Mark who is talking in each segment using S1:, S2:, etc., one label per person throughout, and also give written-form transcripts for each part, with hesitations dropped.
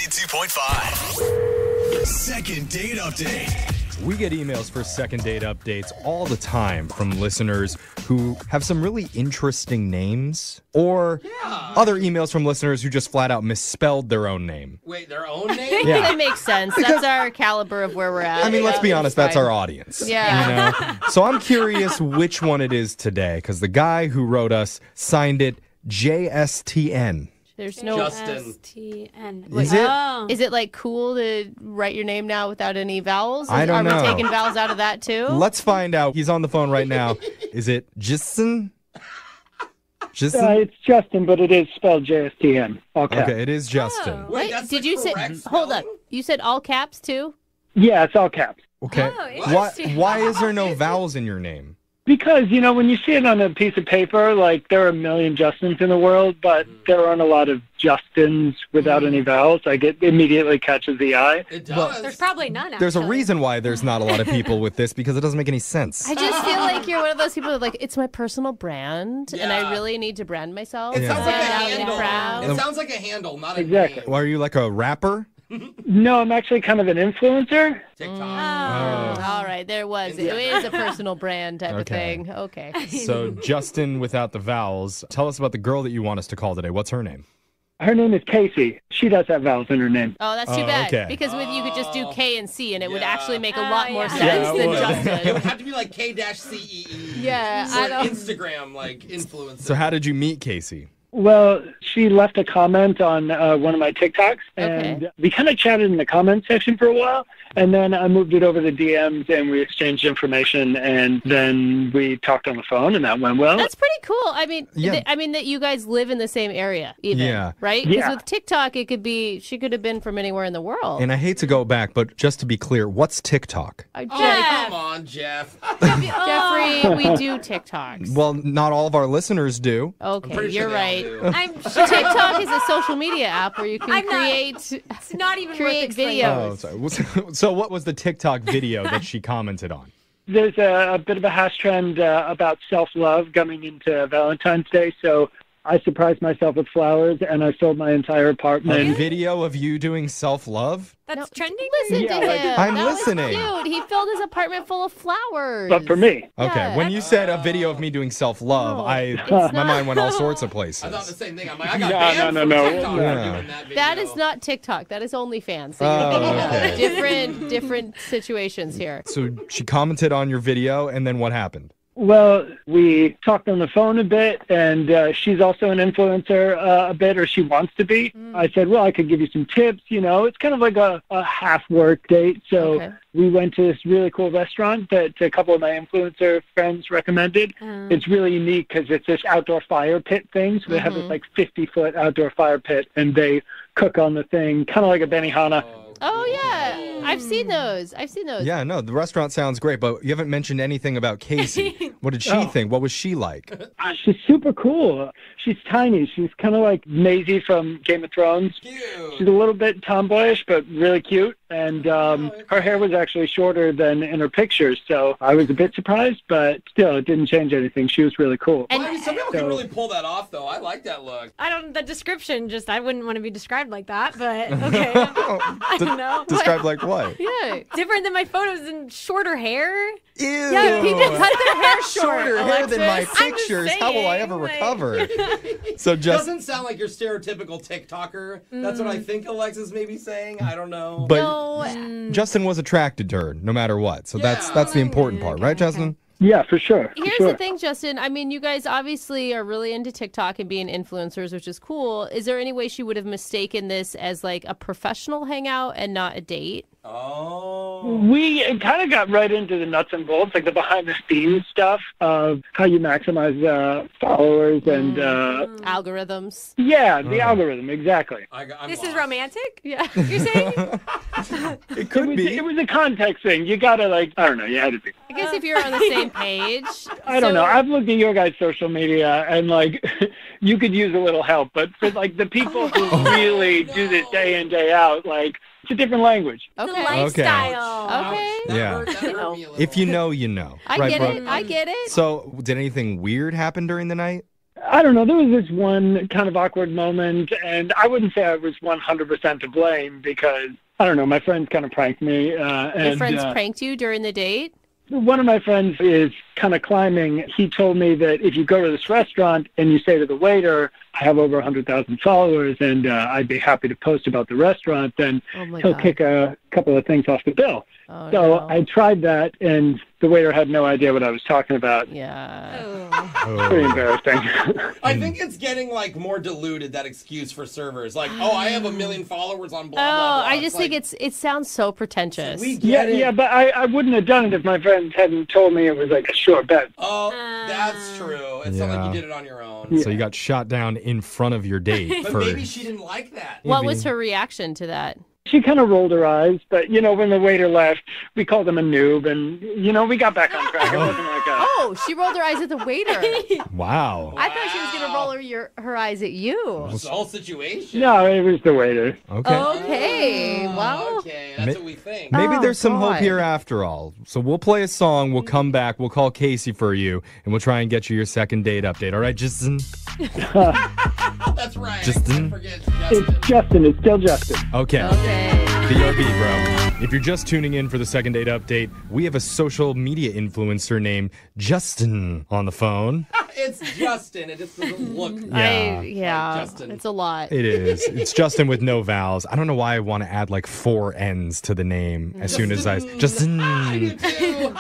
S1: 92.5. Second date update.
S2: We get emails for second date updates all the time from listeners who have some really interesting names or other emails from listeners who just flat out misspelled their own name.
S3: Wait, their own name?
S2: Yeah.
S4: That makes sense. That's our caliber of where we're at.
S2: I mean, let's be honest, that's
S4: fine.
S2: our audience.
S4: Yeah.
S2: You know? So I'm curious which one it is today because the guy who wrote us signed it JSTN.
S4: There's no.
S3: Justin.
S5: S-T-N.
S2: Is it?
S5: Oh.
S4: Is it like cool to write your name now without any vowels?
S2: I don't
S4: Are
S2: know.
S4: we taking vowels out of that too?
S2: Let's find out. He's on the phone right now. Is it Justin? Justin?
S6: It's Justin, but it is spelled J-S-T-N. All caps.
S2: Okay, it is Justin.
S3: Wait, that's
S4: Did
S3: the
S4: you say?
S3: correct
S4: Hold up.
S3: spelling?
S4: You said all caps too?
S6: Yeah, it's all caps.
S2: Okay.
S5: Oh,
S2: Why,
S5: interesting.
S2: why is there no vowels in your name?
S6: Because, when you see it on a piece of paper, like, there are a million Justins in the world, but there aren't a lot of Justins without any vowels. Like, it immediately catches the eye.
S3: It does.
S5: There's probably none, actually.
S2: There's a reason why there's not a lot of people with this because it doesn't make any sense.
S4: I just feel like you're one of those people that like it's my personal brand, and I
S3: Yeah.
S4: really need to brand myself.
S3: It
S2: Yeah.
S3: sounds like a
S4: Stand out and be
S3: handle.
S4: proud.
S3: It sounds like a handle, not a
S6: Exactly.
S3: name.
S2: Why are you like a rapper?
S6: No, I'm actually kind of an influencer.
S3: TikTok.
S4: All right, there was. It is a personal brand type of
S2: Okay.
S4: thing. Okay.
S2: So Justin without the vowels. Tell us about the girl that you want us to call today. What's her name?
S6: Her name is Casey. She does have vowels in her name.
S4: Oh, that's too
S2: Oh,
S4: bad.
S2: okay.
S4: Because you could just do K and C, and it would
S3: Yeah.
S4: actually make a
S5: Oh,
S4: lot more
S5: yeah.
S4: sense
S2: Yeah, it
S4: than
S2: would.
S3: It would
S4: Justin.
S3: have to be like K-CEE.
S4: Yeah,
S3: Or
S4: I don't.
S3: Instagram, like, influencer.
S2: So how did you meet Casey?
S6: Well, she left a comment on one of my TikToks, and
S4: Okay.
S6: we kind of chatted in the comment section for a while, and then I moved it over to DMs, and we exchanged information, and then we talked on the phone, and that went well.
S4: That's pretty cool. I mean,
S2: Yeah.
S4: that you guys live in the same area, even.
S2: Yeah.
S4: Right? Because
S6: Yeah.
S4: with TikTok, it could be she could have been from anywhere in the world.
S2: And I hate to go back, but just to be clear, what's TikTok?
S3: Oh,
S4: Jeff-
S3: come on, Jeff.
S4: Jeffrey, we do TikToks.
S2: Well, not all of our listeners do.
S4: Okay,
S3: Pretty
S4: you're
S3: sure they
S4: right.
S3: all do.
S5: I'm sure
S4: TikTok is a social media app where you can
S5: I'm not-
S4: create.
S5: it's not even
S4: create
S5: worth explaining.
S4: videos.
S2: Oh, sorry. So what was the TikTok video that she commented on?
S6: There's a bit of a hash trend about self-love coming into Valentine's Day, so I surprised myself with flowers, and I filled my entire
S2: A
S6: apartment.
S2: video of you doing self-love?
S5: That's
S4: No,
S5: trending?
S4: Listen
S6: Yeah,
S4: to
S6: like-
S4: him.
S2: I'm
S4: That
S2: listening.
S4: Was cute. He filled his apartment full of flowers.
S6: But for me.
S2: Okay,
S4: Yeah,
S2: when you said a video of me doing self-love,
S4: No,
S2: my
S4: not.
S2: mind went all sorts of places.
S3: I thought the same thing. I'm like, I got
S6: No,
S3: banned
S6: no,
S3: from
S6: no,
S3: TikTok for
S2: yeah.
S3: doing that video.
S4: That is not TikTok. That is OnlyFans. So
S2: Oh,
S4: you're thinking
S2: okay.
S4: of different situations here.
S2: So she commented on your video, and then what happened?
S6: Well, we talked on the phone a bit, and she's also an influencer a bit, or she wants to be. I said, well, I could give you some tips. It's kind of like a half-work date. So
S4: Okay.
S6: we went to this really cool restaurant that a couple of my influencer friends recommended. It's really unique because it's this outdoor fire pit thing. So they have this, 50-foot outdoor fire pit, and they cook on the thing, kind of like a Benihana.
S4: Oh yeah, I've seen those.
S2: Yeah, no, the restaurant sounds great, but you haven't mentioned anything about Casey. What did she think? What was she like?
S6: She's super cool. She's tiny. She's kind of like Maisie from Game of Thrones.
S3: Cute.
S6: She's a little bit tomboyish, but really cute. And her hair was actually shorter than in her pictures, so I was a bit surprised, but still, it didn't change anything. She was really cool.
S3: Well, I mean, some people can
S6: So-
S3: really pull that off, though. I like that look.
S5: The description, I wouldn't want to be described like that, but okay. I don't know.
S2: Describe like what?
S4: Yeah.
S5: Different than my photos and shorter hair.
S2: Ew.
S5: Yeah, people cut their hair short.
S2: Shorter hair than my
S5: Alexis. I'm just
S2: pictures. How will I
S5: saying,
S2: ever
S5: like-
S2: recover? So just,
S3: Doesn't sound like your stereotypical TikToker. That's what I think Alexis may be saying. I don't know.
S2: but
S4: No.
S2: Justin was attracted to her no matter what. So that's
S3: Yeah.
S2: the important part, right, Justin?
S6: Yeah, for sure. For
S4: Here's
S6: sure.
S4: the thing, Justin. I mean, you guys obviously are really into TikTok and being influencers, which is cool. Is there any way she would have mistaken this as like a professional hangout and not a date?
S3: Oh.
S6: We kind of got right into the nuts and bolts, like the behind-the-scenes stuff of how you maximize followers and,
S4: Algorithms.
S6: yeah, the algorithm, exactly.
S3: I'm
S5: This is
S3: lost.
S5: romantic?
S4: Yeah.
S5: You're saying?
S2: It could be.
S6: It was a context thing. You got to, I don't know, you had to be.
S4: I guess if you're on the same page.
S6: I don't know. I've looked at your guys' social media, and, you could use a little help. But for, the people who really do this day in, day out, it's a different language.
S5: The
S4: Okay.
S5: lifestyle.
S4: Okay.
S3: That
S2: Yeah.
S3: hurt me a little.
S2: If you know, you know.
S4: I
S2: Right,
S4: get
S2: bro?
S4: it. I get it.
S2: So did anything weird happen during the night?
S6: I don't know. There was this one kind of awkward moment, and I wouldn't say I was 100% to blame because, I don't know, my friends kind of pranked me.
S4: Your friends pranked you during the date?
S6: One of my friends is kind of climbing. He told me that if you go to this restaurant and you say to the waiter, I have over 100,000 followers and I'd be happy to post about the restaurant, then he'll kick a couple of things off the bill.
S4: Oh,
S6: So
S4: no.
S6: I tried that, and the waiter had no idea what I was talking about.
S4: Yeah.
S6: Pretty embarrassing.
S3: I think it's getting like more diluted, that excuse for servers. Like, oh, I have 1 million followers on blah,
S4: Oh,
S3: blah, blah.
S4: I just think it sounds so pretentious.
S3: We
S6: Yeah,
S3: get it.
S6: yeah, but I wouldn't have done it if my friends hadn't told me it was like a sure bet.
S3: Oh, that's true. It's not like
S2: Yeah.
S3: you did it on your own.
S2: So you got shot down in front of your date
S3: But
S2: for
S3: maybe she didn't like that.
S4: What was her reaction to that?
S6: She kind of rolled her eyes, but, when the waiter left, we called him a noob, and, we got back on track. It wasn't like a...
S4: Oh, she rolled her eyes at the waiter.
S2: Wow.
S4: I thought she was going to roll her eyes at you.
S3: It's the whole situation.
S6: No, it was the waiter.
S2: Okay.
S4: Okay, well.
S3: Okay, that's what we think.
S2: Maybe
S4: Oh,
S2: there's some hope
S4: God.
S2: here after all. So we'll play a song, we'll come back, we'll call Casey for you, and we'll try and get you your second date update. All right, Justin?
S3: That's right.
S2: Justin?
S3: I forget
S6: It's
S3: Justin.
S6: Justin. It's still Justin.
S2: Okay.
S4: Okay.
S2: B.O.B., bro. If you're just tuning in for the second date update, we have a social media influencer named Justin on the phone.
S3: It's Justin. It just doesn't look.
S2: Yeah.
S3: Justin.
S4: It's a lot.
S2: It is. It's Justin with no vowels. I don't know why I want to add like 4 N's to the name as soon as I... Justin.
S3: I do too.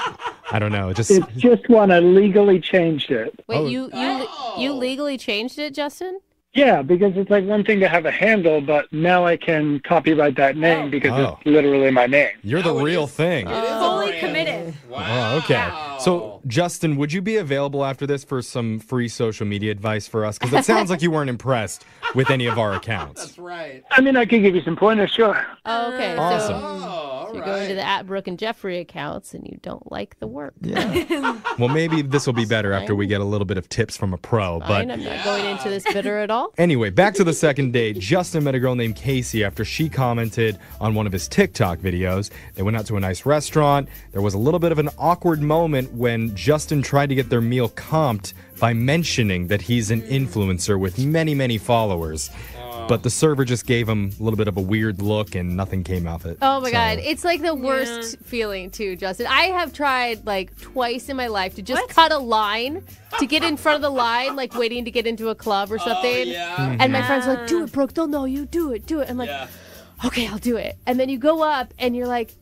S2: I don't know. Just...
S6: It's just one. I legally changed it.
S4: Wait,
S2: Oh.
S4: you legally changed it, Justin?
S6: Yeah, because it's like one thing to have a handle, but now I can copyright that name because
S2: Oh.
S6: it's literally my name.
S2: You're the
S3: Oh, it
S2: real
S3: is.
S2: thing.
S3: It is a
S5: Fully
S3: brand.
S5: committed.
S3: Wow.
S2: Oh, okay. So, Justin, would you be available after this for some free social media advice for us? Because it sounds like you weren't impressed with any of our accounts.
S3: That's right.
S6: I mean, I could give you some pointers, sure.
S4: Oh, okay.
S2: Awesome.
S4: So
S3: Oh, all
S4: you're
S3: right.
S4: going to the at Brooke and Jeffrey accounts and you don't like the work.
S2: Yeah. Well, maybe this will be better after we get a little bit of tips from a pro. But
S4: Fine, I'm not going into this bitter at all.
S2: anyway, back to the second date. Justin met a girl named Casey after she commented on one of his TikTok videos. They went out to a nice restaurant. There was a little bit of an awkward moment when Justin tried to get their meal comped by mentioning that he's an influencer with many, many followers. But the server just gave him a little bit of a weird look and nothing came of it.
S4: Oh my
S2: So-
S4: God. It's like the worst feeling too, Justin. I have tried like twice in my life to just cut a line to get in front of the line, like waiting to get into a club or something.
S3: yeah.
S4: And my friends are like, do it, Brooke. They'll know you. Do it. Do it. I'm like,
S3: Yeah.
S4: okay, I'll do it. And then you go up and you're like,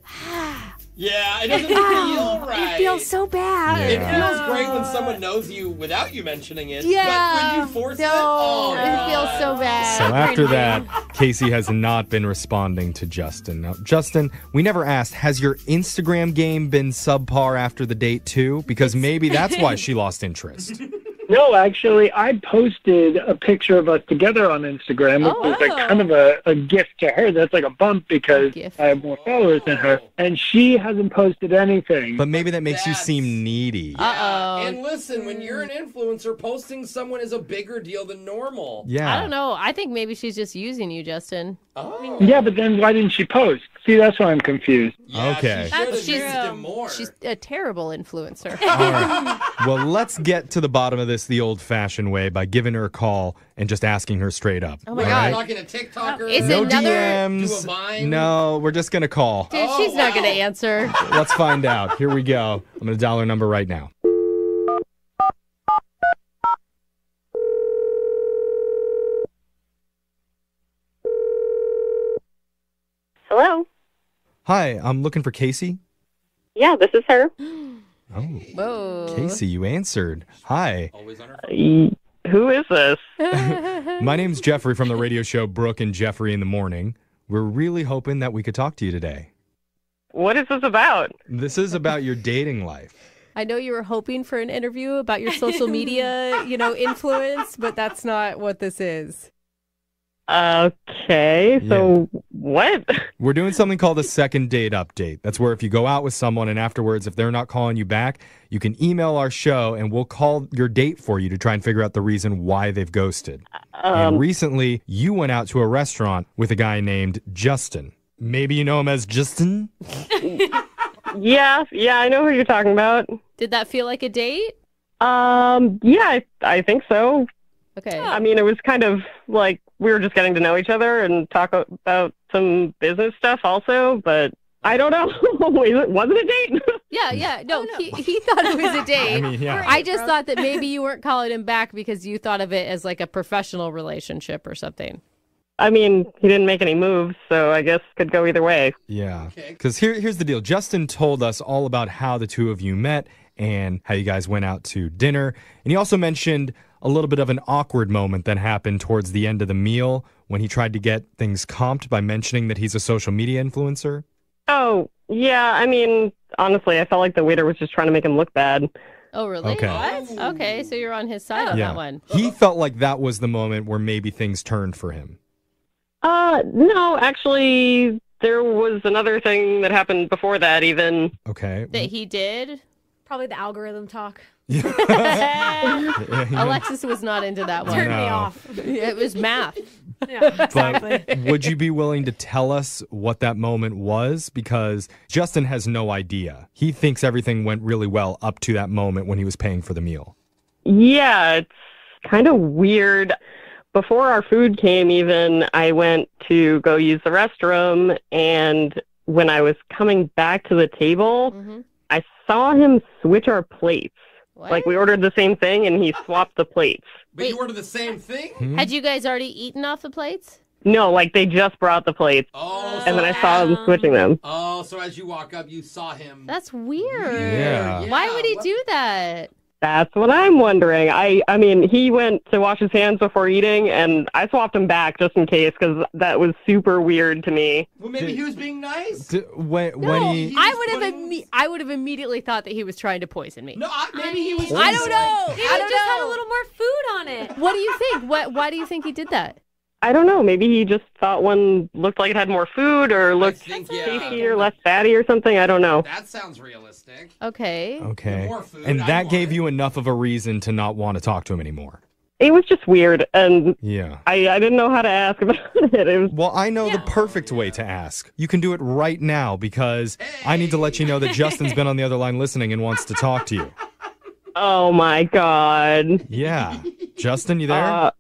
S3: Yeah, it doesn't feel right.
S5: It feels so bad.
S3: It
S2: Yeah.
S3: feels great when someone knows you without you mentioning it.
S4: yeah.
S3: But when you force it,
S4: no,
S3: oh,
S4: it feels
S3: God.
S4: so bad.
S2: So after that, Casey has not been responding to Justin. Now, Justin, we never asked, has your Instagram game been subpar after the date too? Because maybe that's why she lost interest.
S6: No, actually, I posted a picture of us together on Instagram. It was like kind of a gift to her. That's like a bump because
S4: Gift.
S6: I have more followers than her. And she hasn't posted anything.
S2: But maybe that makes you
S3: That's-
S2: seem needy.
S4: Uh-oh.
S3: And listen, when you're an influencer, posting someone is a bigger deal than normal.
S2: Yeah.
S4: I don't know. I think maybe she's just using you, Justin.
S3: Oh.
S6: Yeah, but then why didn't she post? See, that's why I'm confused.
S3: Yeah,
S2: Okay.
S3: She should have
S4: That's
S3: used
S4: true.
S3: him more.
S4: She's a terrible influencer.
S2: All right. Well, let's get to the bottom of this the old-fashioned way by giving her a call and just asking her straight up.
S4: Oh my
S3: We're
S4: God.
S3: talking to TikToker.
S4: Is
S2: No
S4: it another-
S3: Do a
S2: DMs.
S3: Vine?
S2: No, we're just going to call.
S4: Dude,
S3: Oh,
S4: she's not
S3: wow.
S4: going to answer.
S2: Let's find out. Here we go. I'm going to dial her number right now.
S7: Hello.
S2: Hi, I'm looking for Casey.
S7: Yeah, this is her.
S2: Oh,
S4: Whoa.
S2: Casey, you answered. Hi.
S3: Always on her
S7: Who is this?
S2: My name's Jeffrey from the radio show Brooke and Jeffrey in the Morning. We're really hoping that we could talk to you today.
S7: What is this about?
S2: This is about your dating life.
S4: I know you were hoping for an interview about your social media, influence, but that's not what this is.
S7: Okay, so what?
S2: We're doing something called a second date update. That's where if you go out with someone and afterwards, if they're not calling you back, you can email our show and we'll call your date for you to try and figure out the reason why they've ghosted. And recently, you went out to a restaurant with a guy named Justin. Maybe you know him as Justin?
S7: Yeah, I know who you're talking about.
S4: Did that feel like a date?
S7: Yeah, I think so.
S4: Okay.
S7: I mean, it was kind of like we were just getting to know each other and talk about some business stuff also, but I don't know. Was it a date?
S4: Yeah. No, he thought it was a date.
S2: I mean, yeah.
S4: I just thought that maybe you weren't calling him back because you thought of it as like a professional relationship or something.
S7: I mean, he didn't make any moves, so I guess could go either way.
S2: Yeah. Because here's the deal. Justin told us all about how the two of you met and how you guys went out to dinner. And he also mentioned a little bit of an awkward moment that happened towards the end of the meal when he tried to get things comped by mentioning that he's a social media influencer.
S7: Oh, yeah. I mean, honestly, I felt like the waiter was just trying to make him look bad.
S4: Oh, really?
S2: Okay.
S4: What? Okay, so you're on his side on that one.
S2: He felt like that was the moment where maybe things turned for him.
S7: No, actually, there was another thing that happened before that even.
S2: Okay.
S4: That he did?
S5: Probably the algorithm talk.
S4: Alexis was not into that one.
S5: Turned me off.
S4: It was math.
S5: Yeah, exactly.
S2: But would you be willing to tell us what that moment was? Because Justin has no idea. He thinks everything went really well up to that moment when he was paying for the meal.
S7: Yeah, it's kind of weird. Before our food came even, I went to go use the restroom, and when I was coming back to the table, I saw him switch our plates.
S4: What?
S7: Like, we ordered the same thing, and he swapped the plates.
S3: But you ordered the same thing?
S4: Had you guys already eaten off the plates?
S7: No, like, they just brought the plates,
S3: Oh,
S7: and then I saw him switching them.
S3: Oh, so as you walk up, you saw him.
S4: That's weird.
S2: Yeah.
S4: Why would he do that?
S7: That's what I'm wondering. I mean, he went to wash his hands before eating, and I swapped him back just in case, because that was super weird to me.
S3: Well, maybe he was being nice.
S2: When he...
S4: I would have immediately thought that he was trying to poison me.
S3: No, maybe he was.
S4: I don't know.
S5: Maybe
S4: I
S5: it
S4: don't
S5: just had
S4: know.
S5: a little more food on it.
S4: What do you think? Why do you think he did that?
S7: I don't know. Maybe he just thought one looked like it had more food or looked
S3: think,
S7: tasty or less fatty or something. I don't know.
S3: That sounds realistic.
S4: Okay.
S2: Okay.
S3: More food,
S2: And
S3: I
S2: that
S3: want
S2: gave
S3: it.
S2: you enough of a reason to not want to talk to him anymore.
S7: It was just weird, and
S2: Yeah.
S7: I didn't know how to ask about it. It was
S2: Well, I know the perfect way to ask. You can do it right now because I need to let you know that Justin's been on the other line listening and wants to talk to you.
S7: oh my god.
S2: Yeah. Justin, you there?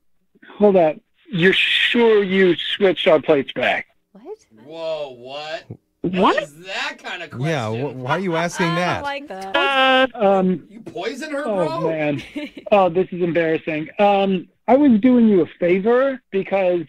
S6: Hold on. You're sure you switched our plates back?
S4: What?
S3: Whoa, what?
S7: What?
S3: What is that kind of question?
S2: Yeah. Why are you asking
S5: I
S2: that?
S5: don't like that.
S3: You poison her,
S6: Oh
S3: bro?
S6: man. Oh, this is embarrassing. I was doing you a favor because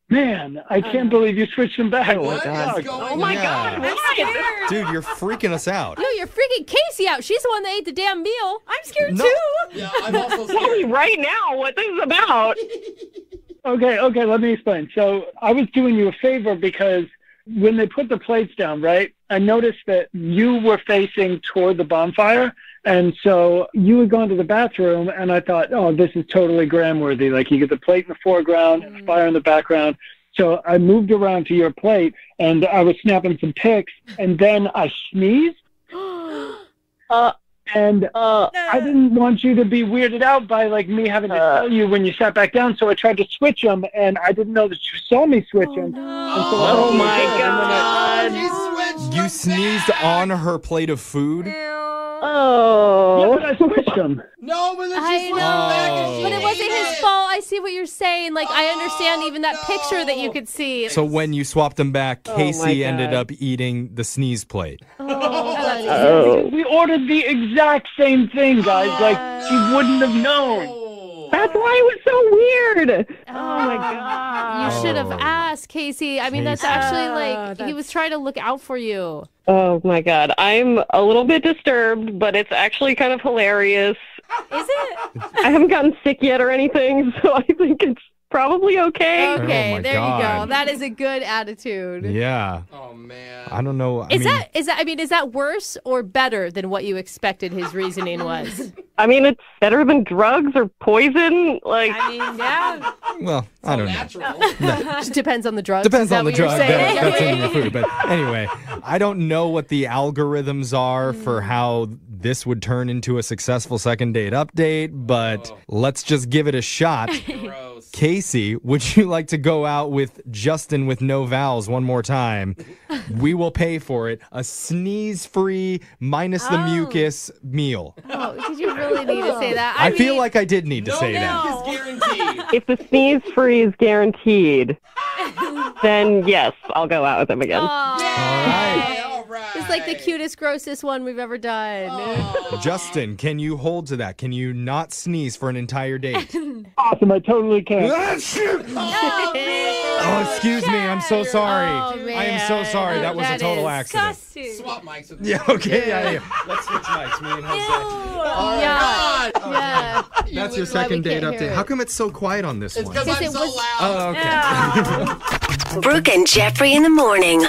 S6: man, I can't believe you switched them back.
S3: What
S7: God.
S3: is going
S7: Oh my
S3: on?
S7: god.
S5: I'm scared.
S2: Dude, you're freaking us out.
S4: No, you're freaking Casey out. She's the one that ate the damn meal.
S5: I'm scared
S2: No.
S5: too.
S3: Yeah, I'm also
S7: Tell me
S3: scared.
S7: right now what this is about.
S6: Okay, let me explain. So I was doing you a favor because when they put the plates down, right, I noticed that you were facing toward the bonfire. And so you had gone to the bathroom, and I thought, oh, this is totally Graham-worthy. Like, you get the plate in the foreground and the fire in the background. So I moved around to your plate, and I was snapping some pics, and then I sneezed. And I didn't want you to be weirded out by, like, me having to tell you when you sat back down, so I tried to switch them, and I didn't know that you saw me switch them.
S7: Oh my god.
S3: He switched
S2: You
S3: them
S2: sneezed
S3: back.
S2: on her plate of food?
S7: Oh.
S6: Yeah, but I switched them.
S3: No, but then
S4: I
S3: she switched them back and
S2: know.
S3: she
S4: But it wasn't
S3: ate
S4: his fault. I see what you're saying. Like, I understand even that picture that you
S3: no.
S4: could see.
S2: So when you swapped them back, Casey
S7: God.
S2: ended up eating the sneeze plate.
S7: Oh.
S6: We ordered the exact same thing, guys. Like, she wouldn't have known.
S3: Oh.
S7: That's why it was so weird. Oh my god.
S4: You should have
S2: Oh.
S4: asked, Casey. I mean, that's
S2: Casey.
S4: actually like, he was trying to look out for you.
S7: Oh my god. I'm a little bit disturbed, but it's actually kind of hilarious.
S5: Is it?
S7: I haven't gotten sick yet or anything, so I think it's probably okay.
S4: Okay,
S2: my
S4: there you go.
S2: God.
S4: That is a good attitude.
S2: Yeah.
S3: Oh, man.
S2: I don't know.
S4: Is that worse or better than what you expected his reasoning was?
S7: I mean, it's better than drugs or poison. Like,
S5: I mean, yeah.
S2: Well, I don't know.
S3: Natural.
S4: Just depends on the drugs.
S2: Depends
S4: Is that
S2: on the
S4: what you're
S2: drug
S4: saying?
S2: that's in your food. But anyway, I don't know what the algorithms are for how this would turn into a successful second date update, but let's just give it a shot.
S3: Gross.
S2: Casey, would you like to go out with Justin with no vowels one more time we will pay for it. A sneeze-free, minus the mucus meal.
S4: Oh, did you really need to say that?
S2: I feel like I did need to say that.
S3: No is guaranteed.
S7: If the sneeze-free is guaranteed, then yes, I'll go out with him again.
S2: All right.
S3: All right.
S4: It's like the cutest, grossest one we've ever done.
S2: Justin, can you hold to that? Can you not sneeze for an entire date?
S6: Awesome, I totally can.
S2: Oh, excuse me. I'm so sorry.
S4: Oh,
S2: I am so sorry. That was a
S4: That
S2: total
S4: is
S2: accident.
S3: Swap mics with me.
S2: Yeah, okay. Yeah.
S3: Let's switch mics. Me and Jose.
S4: Yeah.
S3: God.
S4: Yeah.
S2: That's your
S4: Why we
S2: second date
S4: can't hear
S2: update.
S4: it.
S2: How come it's so quiet on this
S3: It's
S2: one?
S3: because I'm
S4: it
S3: so
S4: was-
S3: loud.
S2: Oh, okay.
S8: Brooke and Jeffrey in the morning.